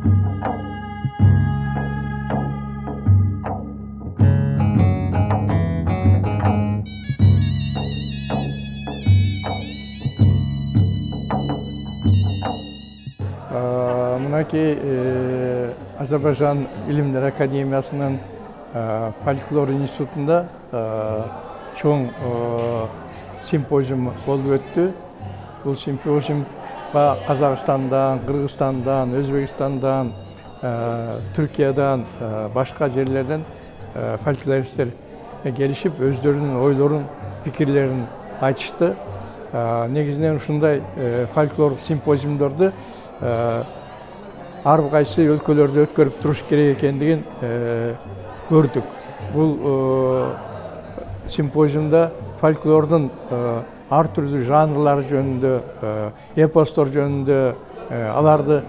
Mınaki Azerbaycan İlimler Akademiyasının Folklor İnstitutunda çoğun simpoziyum olup öttü. Bu simpoziyum Kazakistan'dan, Kırgızistan'dan, Özbekistan'dan, Türkiye'den, başka yerlerden folkloristler gelişip özlerinin, oyların, fikirlerini açtı. Негізінен ушундай folklor simpozиумдарды ар кайсы өлкөлөрдө өткөрүп туруш керек экендигин көрдүк. Бул simpozиумда folklордун ар түрдүү жанрлары жөнүндө, эпостор жөнүндө, аларды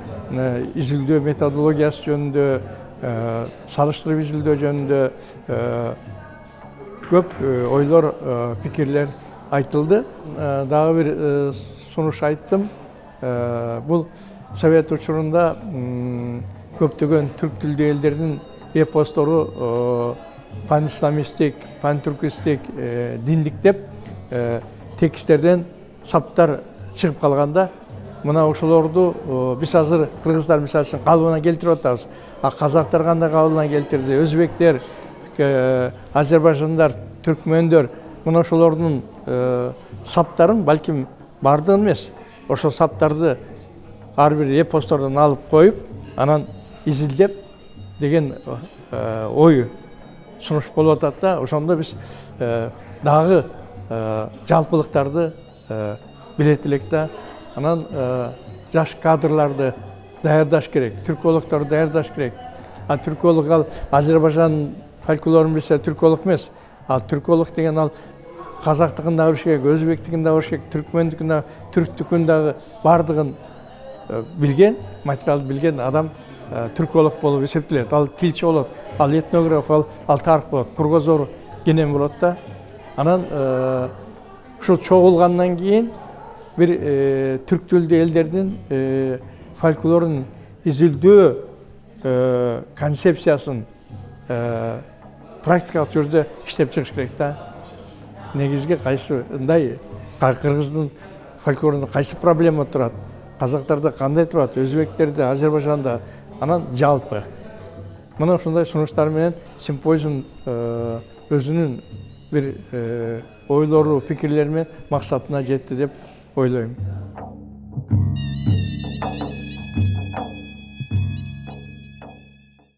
изилдөө методологиясы жөнүндө, салыштырып изилдөө жөнүндө көп ойлор, пикирлер айтылды. Дагы бир сунуш айттым. Бул Совет учурунда көптөгөн түрк тилдүү элдердин эпостору пан-исламистик, пан-түркистик, диндик деп тексттерден саптар чыгып калганда, мына ошолорду биз азыр кыргыздар мисалы үчүн калыбына келтирип атабыз. Казактар кандай калыбына келтирди, өзбектер, азербайжандар, түркмөндөр, мына ошолордун саптарын балким бардыгын эмес, ошол саптарды ар бир эпостордон алып коюп, анан изилдеп деген ой сунуш болуп атат да. Ошондо биз дагы жалпылыктарды билет элек да. Анан жаш кадрларды даярдаш керек, түркологдорду даярдаш керек. Түрколог ал Азербайжан фольклорун билсе түрколог эмес. Түрколог деген ал казактыгын да билиш керек, өзбектигин да билиш керек, түркмөндүкүн да, түрктүкүн дагы бардыгын билген, материалды билген адам түрколог болуп эсептелет. Ал тилчи болот, ал этнограф, ал тарых болот, кургозор кенен болот да. Анан ушул чогулгандан кийин бир түрк тилдүү элдердин фольклорун изилдөө концепциясын практикалык жүрдө иштеп чыгыш керек да. Негизги кайсындай кыргыздын фольклорунда кайсы проблема турат, казактарда кандай турат, өзбектерде, Азербайжанда, анан жалпы. Мына ушундай сунуштар менен симпозиум өзүнүн бир ойлору, пикирлери менен максатына жетти деп ойлойм.